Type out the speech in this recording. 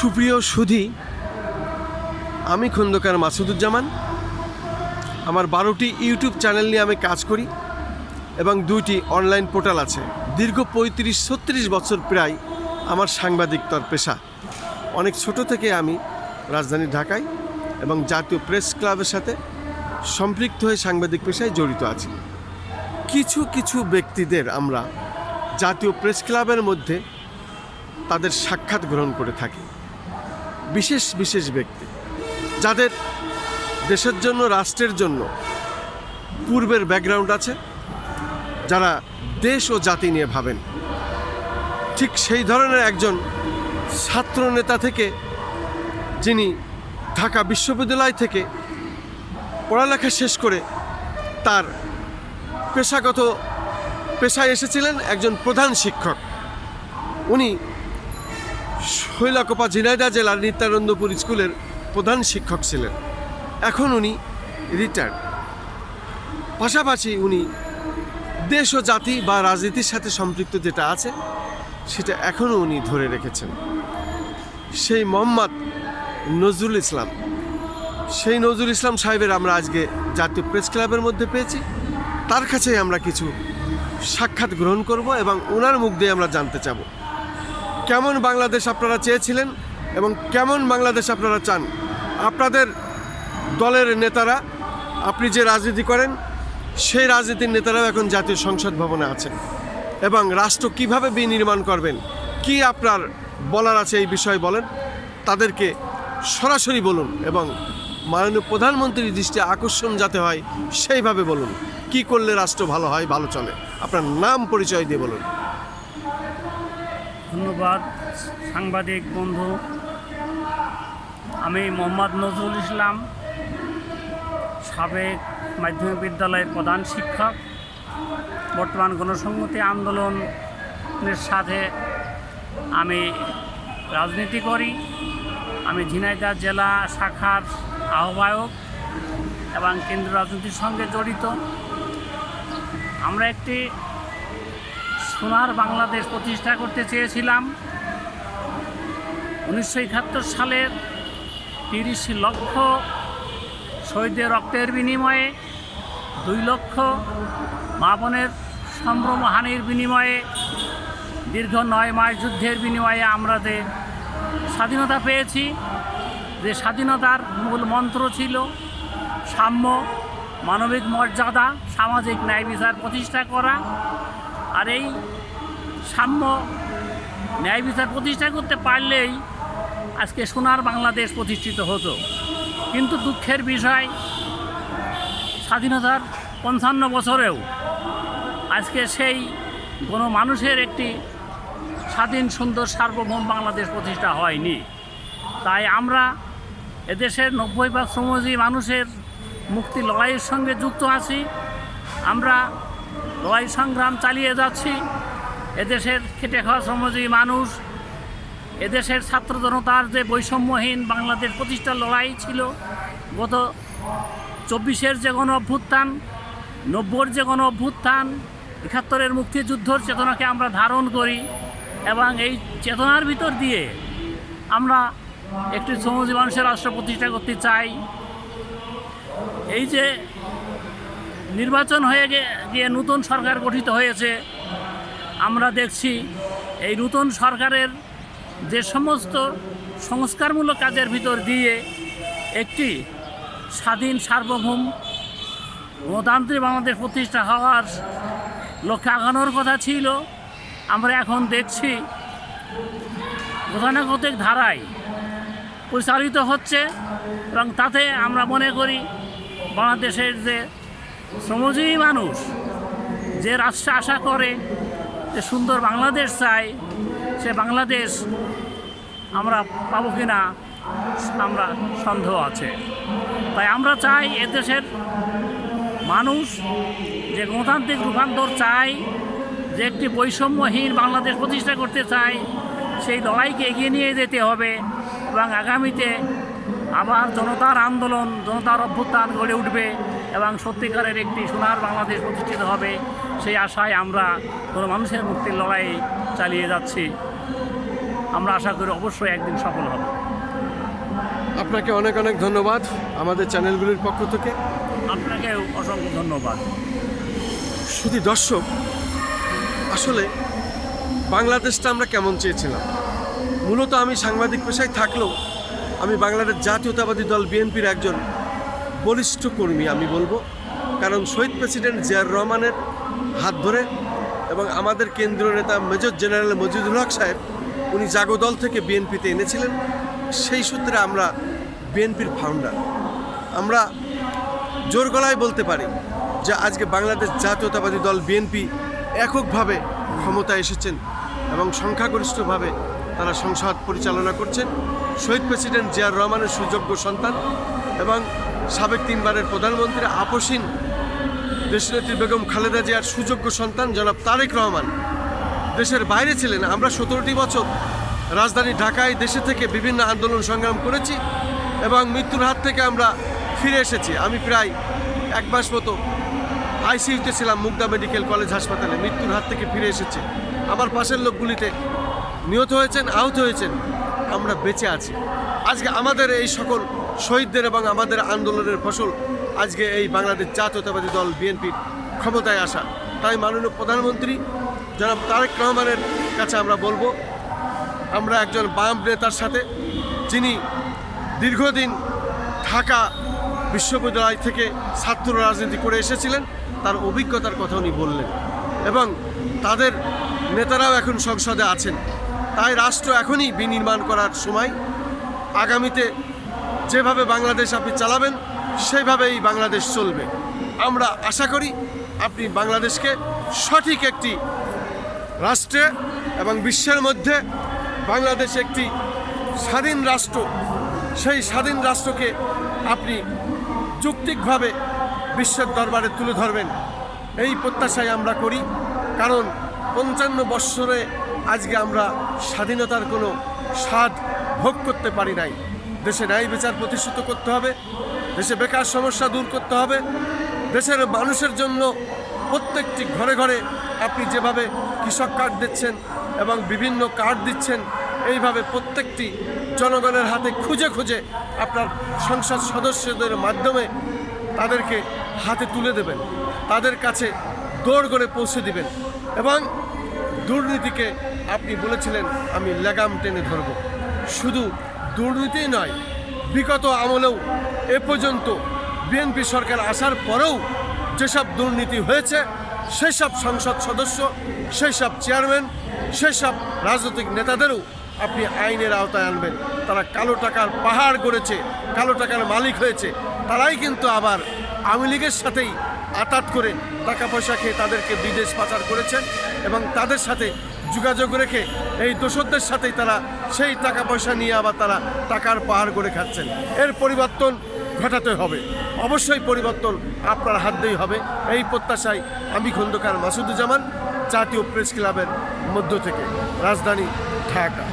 সুপ্রিয় সুধী, আমি খন্দকার মাসুদুজ্জামান। আমার 12টি ইউটিউব চ্যানেল নিয়ে আমি কাজ করি এবং 2টি অনলাইন পোর্টাল আছে। দীর্ঘ 35-36 বছর প্রায় আমার সাংবাদিকতার পেশা। অনেক ছোট থেকে আমি রাজধানী ঢাকায় এবং জাতীয় প্রেস ক্লাবের সাথে সম্পৃক্ত হয়ে সাংবাদিক পেশায় জড়িত আছি। কিছু কিছু ব্যক্তিদের আমরা জাতীয় প্রেস ক্লাবের মধ্যে তাদের সাক্ষাৎ গ্রহণ করে থাকি। বিশেষ বিশেষ ব্যক্তি যাদের দেশের জন্য, রাষ্ট্রের জন্য পূর্বের ব্যাকগ্রাউন্ড আছে, যারা দেশ ও জাতি নিয়ে ভাবেন। ঠিক সেই ধরনের একজন ছাত্র নেতা থেকে, যিনি ঢাকা বিশ্ববিদ্যালয় থেকে পড়ালেখা শেষ করে তার পেশায় এসেছিলেন একজন প্রধান শিক্ষক। উনি শৈলকুপা ঝিনাইদহ জেলার নিত্যানন্দপুর স্কুলের প্রধান শিক্ষক ছিলেন। এখন উনি রিটায়ার্ড। পাশাপাশি উনি দেশ ও জাতি বা রাজনীতির সাথে সম্পৃক্ত যেটা আছে সেটা এখনও উনি ধরে রেখেছেন। সেই মোহাম্মদ নজরুল ইসলাম, সেই নজরুল ইসলাম সাহেবের আমরা আজকে জাতীয় প্রেস ক্লাবের মধ্যে পেয়েছি। তার কাছেই আমরা কিছু সাক্ষাৎ গ্রহণ করব এবং ওনার মুখ দিয়ে আমরা জানতে চাব কেমন বাংলাদেশ আপনারা চেয়েছিলেন এবং কেমন বাংলাদেশ আপনারা চান। আপনাদের দলের নেতারা, আপনি যে রাজনীতি করেন সেই রাজনীতির নেতারাও এখন জাতীয় সংসদ ভবনে আছেন এবং রাষ্ট্র কিভাবে বিনির্মাণ করবেন, কি আপনার বলার আছে এই বিষয়ে বলেন। তাদেরকে সরাসরি বলুন এবং মাননীয় প্রধানমন্ত্রীর দৃষ্টি আকর্ষণ যাতে হয় সেইভাবে বলুন। কি করলে রাষ্ট্র ভালো হয়, ভালো চলে। আপনার নাম পরিচয় দিয়ে বলুন। ধন্যবাদ সাংবাদিক বন্ধু। আমি মোহাম্মদ নজরুল ইসলাম, সাবেক মাধ্যমিক বিদ্যালয়ের প্রধান শিক্ষক। বর্তমান গণসংহতি আন্দোলনের সাথে আমি রাজনীতি করি। আমি ঝিনাইদহ জেলা শাখার আহ্বায়ক এবং কেন্দ্রীয় রাজনীতির সঙ্গে জড়িত। আমরা একটি সোনার বাংলাদেশ প্রতিষ্ঠা করতে চেয়েছিলাম। 1971 সালের 30 লক্ষ শহীদের রক্তের বিনিময়ে, 2 লক্ষ মা বোনের সম্ভ্রমহানির বিনিময়ে, দীর্ঘ 9 মাস যুদ্ধের বিনিময়ে আমরা যে স্বাধীনতা পেয়েছি, যে স্বাধীনতার মূল মন্ত্র ছিল সাম্য, মানবিক মর্যাদা, সামাজিক ন্যায় বিচার প্রতিষ্ঠা করা। আর এই সাম্য ন্যায় বিচার প্রতিষ্ঠা করতে পারলেই আজকে সোনার বাংলাদেশ প্রতিষ্ঠিত হতো। কিন্তু দুঃখের বিষয়, স্বাধীনতার 55 বছরেও আজকে সেই কোনো মানুষের একটি স্বাধীন, সুন্দর, সার্বভৌম বাংলাদেশ প্রতিষ্ঠা হয়নি। তাই আমরা এদেশের 90% শ্রমজীবী মানুষের মুক্তি লড়াইয়ের সঙ্গে যুক্ত আছি। আমরা লড়াই সংগ্রাম চালিয়ে যাচ্ছি। এদেশের খেটে খাওয়া শ্রমজীবী মানুষ, এদেশের ছাত্র জনতার যে বৈষম্যহীন বাংলাদেশ প্রতিষ্ঠার লড়াই ছিল, গত 24-এর যে গণ অভ্যুত্থান, 90-এর যে গণ অভ্যুত্থান, 71-এর মুক্তিযুদ্ধর চেতনাকে আমরা ধারণ করি এবং এই চেতনার ভিতর দিয়ে আমরা একটি শ্রমজীবী মানুষের রাষ্ট্র প্রতিষ্ঠা করতে চাই। এই যে নির্বাচন হয়ে গিয়ে নতুন সরকার গঠিত হয়েছে, আমরা দেখছি এই নতুন সরকারের যে সমস্ত সংস্কারমূলক কাজের ভিতর দিয়ে একটি স্বাধীন, সার্বভৌম, গণতান্ত্রিক বাংলাদেশ প্রতিষ্ঠা হওয়ার লক্ষ্যে আগানোর কথা ছিল, আমরা এখন দেখছি গতানুগতিক ধারায় পরিচালিত হচ্ছে। এবং তাতে আমরা মনে করি বাংলাদেশের যে শ্রমজীবী মানুষ যে রাষ্ট্রে আশা করে, যে সুন্দর বাংলাদেশ চাই, সে বাংলাদেশ আমরা পাবো কিনা আমরা সন্দেহ আছে। তাই আমরা চাই এদেশের মানুষ যে গণতান্ত্রিক রূপান্তর চাই, যে একটি বৈষম্যহীন বাংলাদেশ প্রতিষ্ঠা করতে চাই, সেই লড়াইকে এগিয়ে নিয়ে যেতে হবে এবং আগামীতে আবার জনতার আন্দোলন, জনতার অভ্যুত্থান গড়ে উঠবে এবং সত্যিকারের একটি সোনার বাংলাদেশ প্রতিষ্ঠিত হবে। সেই আশায় আমরা কোনো মানুষের মুক্তির লড়াই চালিয়ে যাচ্ছি। আমরা আশা করি অবশ্যই একদিন সফল হব। আপনাকে অনেক অনেক ধন্যবাদ আমাদের চ্যানেলগুলির পক্ষ থেকে। আপনাকেও অসংখ্য ধন্যবাদ। শুধু দর্শক, আসলে বাংলাদেশটা আমরা কেমন চেয়েছিলাম, মূলত আমি সাংবাদিক পেশায় থাকলেও আমি বাংলাদেশ জাতীয়তাবাদী দল বিএনপির একজন বলিষ্ঠ কর্মী আমি বলবো। কারণ শহীদ প্রেসিডেন্ট জিয়াউর রহমানের হাত ধরে এবং আমাদের কেন্দ্রীয় নেতা মেজর জেনারেল মজিদুল হক সাহেব উনি জাগো দল থেকে বিএনপিতে এনেছিলেন। সেই সূত্রে আমরা বিএনপির ফাউন্ডার। আমরা জোর গলায় বলতে পারি যে আজকে বাংলাদেশ জাতীয়তাবাদী দল বিএনপি এককভাবে ক্ষমতায় এসেছেন এবং সংখ্যাগরিষ্ঠভাবে তারা সংসদ পরিচালনা করছেন। শহীদ প্রেসিডেন্ট জিয়াউর রহমানের সুযোগ্য সন্তান এবং সাবেক 3 বারের প্রধানমন্ত্রী আপসীন দেশনেত্রী বেগম খালেদা জিয়ার সুযোগ্য সন্তান জনাব তারেক রহমান দেশের বাইরে ছিলেন। আমরা 17টি বছর রাজধানী ঢাকায় দেশে থেকে বিভিন্ন আন্দোলন সংগ্রাম করেছি এবং মৃত্যুর হাত থেকে আমরা ফিরে এসেছি। আমি প্রায় 1 মাস মতো আইসিইউতে ছিলাম মুগদা মেডিকেল কলেজ হাসপাতালে, মৃত্যুর হাত থেকে ফিরে এসেছি। আমার পাশের লোকগুলিতে নিহত হয়েছেন, আহত হয়েছেন, আমরা বেঁচে আছি। আজকে আমাদের এই সকল শহীদদের এবং আমাদের আন্দোলনের ফসল আজকে এই বাংলাদেশ জাতীয়তাবাদী দল বিএনপির ক্ষমতায় আসা। তাই মাননীয় প্রধানমন্ত্রী জনাব তারেক রহমানের কাছে আমরা বলবো, আমরা একজন বাম নেতার সাথে, যিনি দীর্ঘদিন ঢাকা বিশ্ববিদ্যালয় থেকে ছাত্র রাজনীতি করে এসেছিলেন, তার অভিজ্ঞতার কথা উনি বললেন এবং তাদের নেতারাও এখন সংসদে আছেন। তাই রাষ্ট্র এখনই বিনির্মাণ করার সময়। আগামীতে যেভাবে বাংলাদেশ আপনি চালাবেন সেইভাবেই বাংলাদেশ চলবে। আমরা আশা করি আপনি বাংলাদেশকে সঠিক একটি রাষ্ট্রে এবং বিশ্বের মধ্যে বাংলাদেশ একটি স্বাধীন রাষ্ট্র, সেই স্বাধীন রাষ্ট্রকে আপনি যৌক্তিকভাবে বিশ্বের দরবারে তুলে ধরবেন, এই প্রত্যাশাই আমরা করি। কারণ 55 বৎসরে আজকে আমরা স্বাধীনতার কোনো স্বাদ ভোগ করতে পারি নাই। দেশে ন্যায় বিচার প্রতিষ্ঠিত করতে হবে, দেশে বেকার সমস্যা দূর করতে হবে, দেশের মানুষের জন্য প্রত্যেকটি ঘরে ঘরে আপনি যেভাবে কৃষক কার্ড দিচ্ছেন এবং বিভিন্ন কার্ড দিচ্ছেন, এইভাবে প্রত্যেকটি জনগণের হাতে খুঁজে খুঁজে আপনার সংসদ সদস্যদের মাধ্যমে তাদেরকে হাতে তুলে দেবেন, তাদের কাছে দৌড় করে পৌঁছে দিবেন। এবং দুর্নীতিকে আপনি বলেছিলেন আমি লাগাম টেনে ধরব। শুধু দুর্নীতিই নয়, বিগত আমলেও এ পর্যন্ত বিএনপি সরকার আসার পরেও যেসব দুর্নীতি হয়েছে, সেই সব সংসদ সদস্য, সেই সব চেয়ারম্যান, সেই সব রাজনৈতিক নেতাদেরও আপনি আইনের আওতায় আনবেন। তারা কালো টাকার পাহাড় গড়েছে, কালো টাকার মালিক হয়েছে, তারাই কিন্তু আবার আওয়ামী লীগের সাথেই আতাত করে টাকা পয়সা খেয়ে তাদেরকে বিদেশ পাচার করেছেন এবং তাদের সাথে যোগাযোগ রেখে এই দোসরদের সাথেই তারা সেই টাকা পয়সা নিয়ে আবার তারা টাকার পাহাড় গড়ে খাচ্ছেন। এর পরিবর্তন ঘটাতে হবে, অবশ্যই পরিবর্তন আপনার হাত দিয়েই হবে। এই প্রত্যাশায় আমি খন্দকার মাসুদুজ্জামান, জাতীয় প্রেস ক্লাবের মধ্য থেকে, রাজধানী ঢাকা।